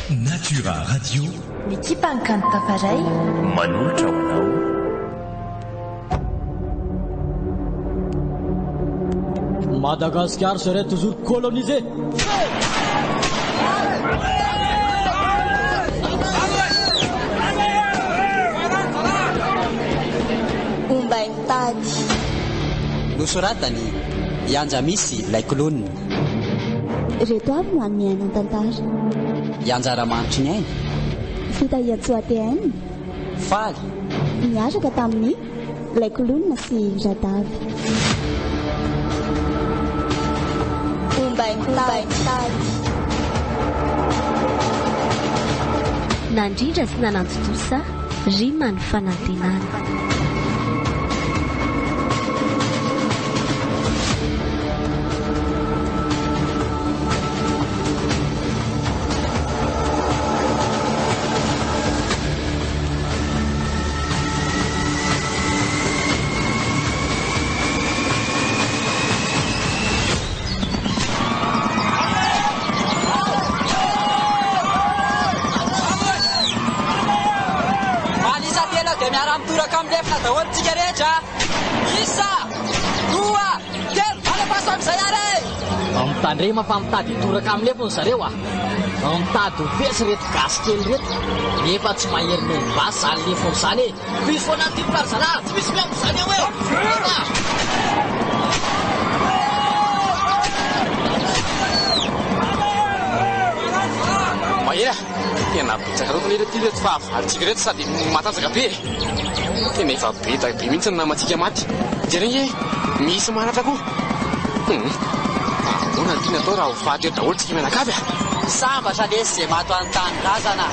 Natura Radio. Mikipankany taparay manolotra hoanao. Madagascar serait toujours colonisé. Omba mitady. Nosoratany Ianja misy ilay kolonina. Reto avy no any miaina tantara. Ianjara manitry ny aina. Fitahian-tsoatehainy. Faly. Miaraka tamin'ny ilay kolonina sy radavy. Omba mitady. Nandrindra sy nanantotosa rima ny fanantenana. Tandrema fa mitady toraka amin'ny lefony zareo mitady ho pesy reto gasy kely reto nefa tsy mahery ny basy zany lefony zany e. Misy foana ty mikarzana tsy misy miambo zany eo e. Mahera tena betsaka loatra ny reto reto fa avalitsika reto sady matanjaka be tena efa betaka be mihitsy ny namatsika maty jereny misy maratra koa ona ny tiana atao raha ho faty eo daholo tsika mianakavy Sambatra lesy izay mato anontany razana.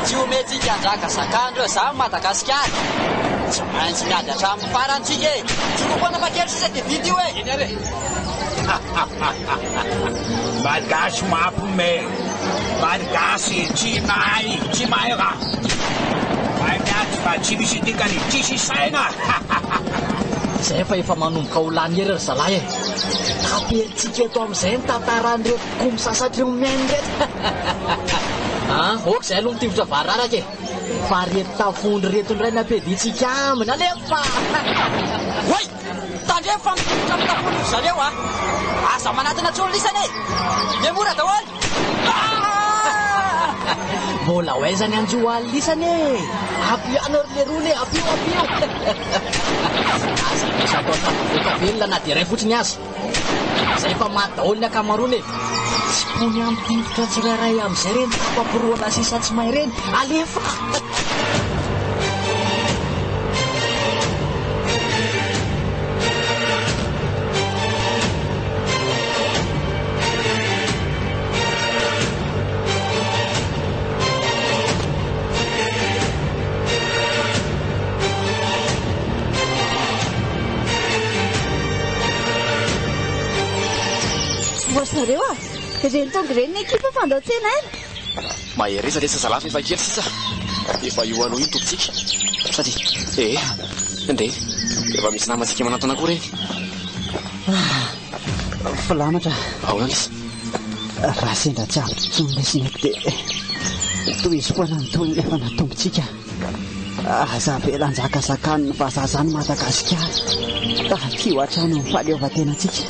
Tsy omentsika andraka zakandro eo zany Madagasikara. Tsy maintsy miady hatramin'ny farantsika e. Tsy kokoana makely sisa dia vita io e. eny ary Malagasy mampime Malagasy tsy mahay raha mahay miady fa tsy misy dikany tsisy saina. Zay fa efa manomboka ho lany ery zalahy e. Taperintsika eto amin'izay ny tantaran'ireo komy sasatra eo miainy reto. Oka izay aloha mitivitra vararaka e. Fa reto tafondry reto indray nampeditsika aminy alefa. Oy! Tandrefa mitivitra amin'ny tafondry zareo aza manatina tsololisany e. Memora daholo. Mbola hoaizany anjo alisany e. Apiano ry le rony e. Apio. Aza misy atao tapovoaka velona na dia iray fotsiny azy. Zay fa maty daholo ny akamarony e. Tsy pony amin'ny tivitra tsirairay amin'izay reny tapaporoana sisa tsy mahay reny alefa. Zareo reny tonga reny ny ekipa fandatsena any. mahereza lesa zalafa efa kely sisa efa io aloha iny tompitsika sady ndre efa misy namatsika manatona koa reny Filamatra ahoana izy raha sendra tsy avy tsony lesineko dia toy izy foana nytony efa natombotsika aza velanjaka sakaniny fa za zany Madagasikara takio hatrano fahaleovan-tenantsika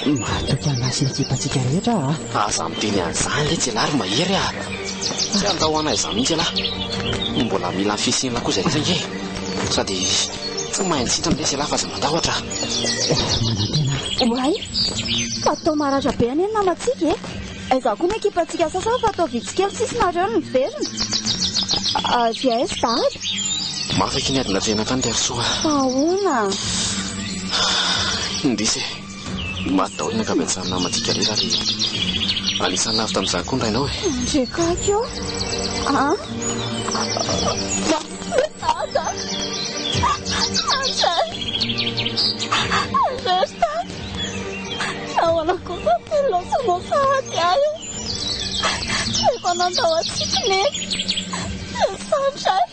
matoky anasy ekipatsika rehetra aza miteny an'izany le tsy lary mahery tsy andahoana iza mihitsy alahy mbola mila fisinina koa zay resaka sady tsy mahay sitra nle sy lahy fa aza mandahoatra manantena Oay, fa atao maratra be any namatsika izaho koa ny ekipatsika sasany fa atao vitsikely sisinareo ny miverina VS dahady mafaky ny adina trena tany terysoa ahoana indrisy maty daholo ny akabentsany namatsika rera ary anisan'ny lavy tamin'izany koa ndrainao e ndrekakio ahoana kosa pilosana sahady ayo efa nandao atsika neky sandray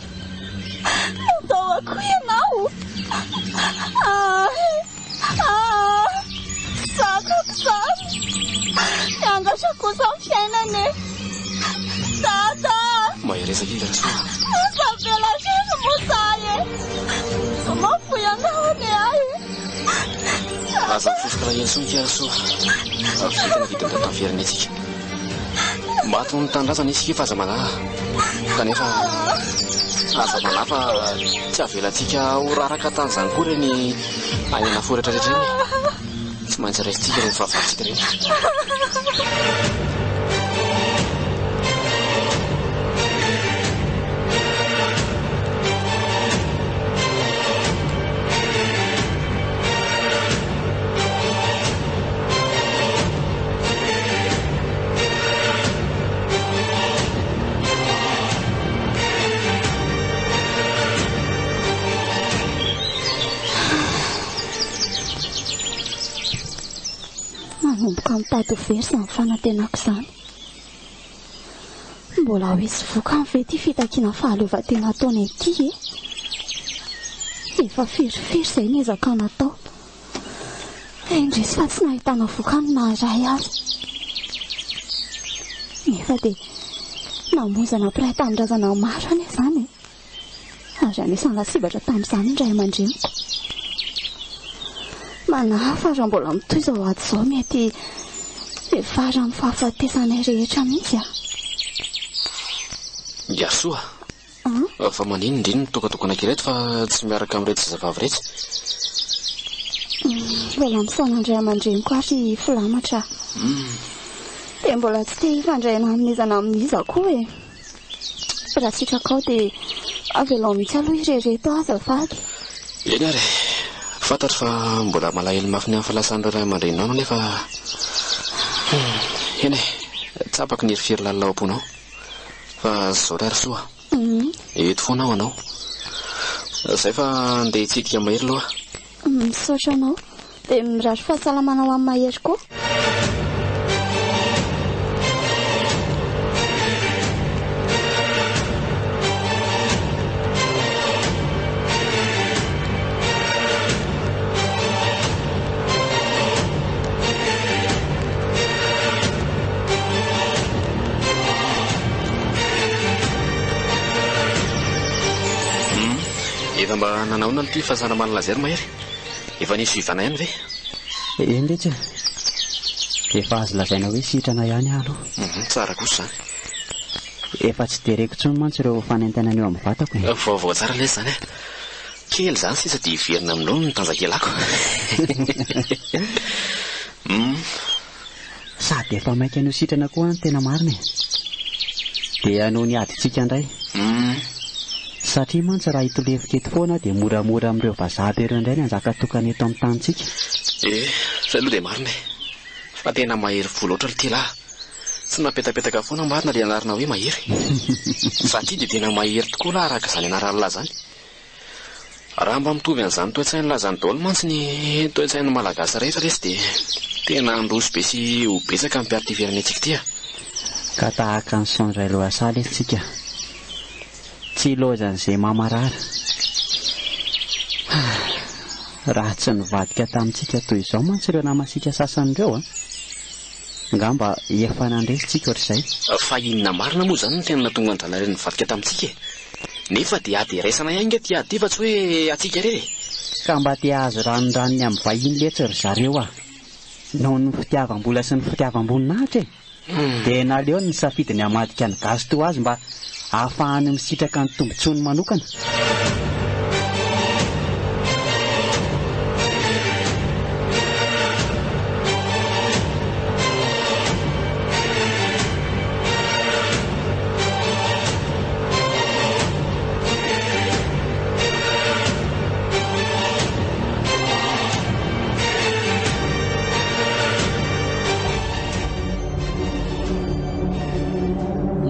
nandao ako ianao zakako zany miangatra kosa ny fiainane Tata! Mahery resaka ika Rasoa. Isabela sino mo saye? Mafuyangaone aye. Aza mifofoka ela soa ika Rasoa. Vitana vitany tao tamin'ny fiaranetsika. Maty ny tanindrazana isika fa aza manahy. Kanefa aza manahy fa tsy avelantsika ho raraka tan'izany koa reny any anaforatra rehetra reny. Tsy maintsy raisitsika reny fahavaritsika reny. Manomboka mitady very sy amin'ny fanantenako izany. Mbola ho hisy voka amin'ny ve ity fitakiana fahaleovantena ataony ity e? Efa ferifery izay niezaka natao. Indrisy fa tsy nahitana voka ny naharay azy. Nefa dia namonjana mpiray tanindrazana maro anie izany e. Ary anisan'ny lasibatra tamin'izany ny ray aman-dreniko. Manafa raha mbola mitoy izao ady izao mety vehivavy amin'ny fahafatesanay rehetra mihitsy a. Rasoa. Fa manino indriny tokatokana anankireto fa tsy miaraka amin'ireto zazavavy rehetra. Mbola misaona ny ray aman-dreniko ary filamatra. Dia mbola tsy te hifandraina amin'izana amin'iza koa e. Raha sitraka ao dia avelao mihitsy aloha irereto azafady. Eny ary. Fantatro fa mbola malahelo mafy ny amin'ny falasan'ireo ray aman-drenao nefa eny tsapaka ny herifiry lalina ao am-ponao. Fa zao ray Rasoa. Eto foana ao anao. Izay fa andeha hitsidika mahery aloha. Misaotra anao. Dia mirary fahasalamana ho amin'ny mahery koa. Efa mba nanaona n'ity fahasalamana lazary mahery. Efa nisy vivana ihany ve? Eny rehetra. Efa azo lazaina hoe sitrana ihany aloha. Tsara kosa izany. Efa tsy dereko intsony mantsy ireo fanentanana eo amin'ny vatako e. Vaovao tsara ilay izany e. Kely izany sisa dia hiverina aminao ny tanjakelako. Sady efa maika anio sitrana koa ny tena marina e. Dia noho ny adintsika indray. Satria mantsy raha hitolevika eto foana dia moramora amin'ireo vazaha ireo indray ny anjaka tokana eto amin'ny tanitsika. Izay aloha dia marina e. Fa tena mahery vola oatra ity lahy. Tsy napetapetaka foana marina ilay anarana hoe mahery. Satria dia tena mahery tokoa lahy araka izany anarana lahy izany. Raha mba mitovy an'izany toe-tsainy lazany daholo mantsy ny toe-tsainy malagasy rehetra resy dia tena androso be sy ho betsaka amin'ny mpiarity fiaranetsika ity a. Ka tahaka ny saondray loasala isika. Tsy lozan'izay mamarara. Raha tsy nivadika tamintsika toy izao mantsy ireo namasika sasan'ireo ngamba efa nandresitsika ohatr'izay. Fa inona marina moa izany no tena natonga ny zanareo nivadika tamintsika e. Nefa dia ady raisana ihany ty ady fa tsy hoe atsika rery. Ka mba tia azo ranonranony amin'ny vahiny letsy ry zareo noho ny fitiavam-bola sy ny fitiavam-boninahitra e. Dia naleo ny safidiny hamadika ny gasy toa azy mba ahafahany misitraka ny tombontsoany manokana.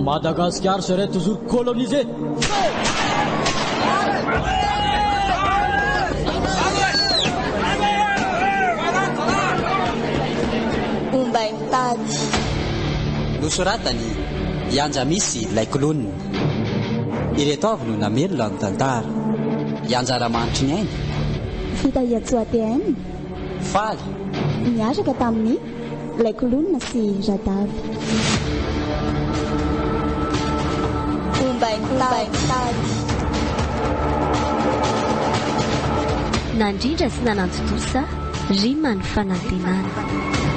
Madagascar serait toujours colonisée. Omba mitady. Nosoratany ianja misy ilay kolonina. Ireto avy no namelona ny tantara. Ianjara manitry ny aina. Vita hiatsoatehainy. Faly. Niaraka tamin'ny ilay kolonina sy radavy. nandrindra sy nanantotosa ry many fanantenana.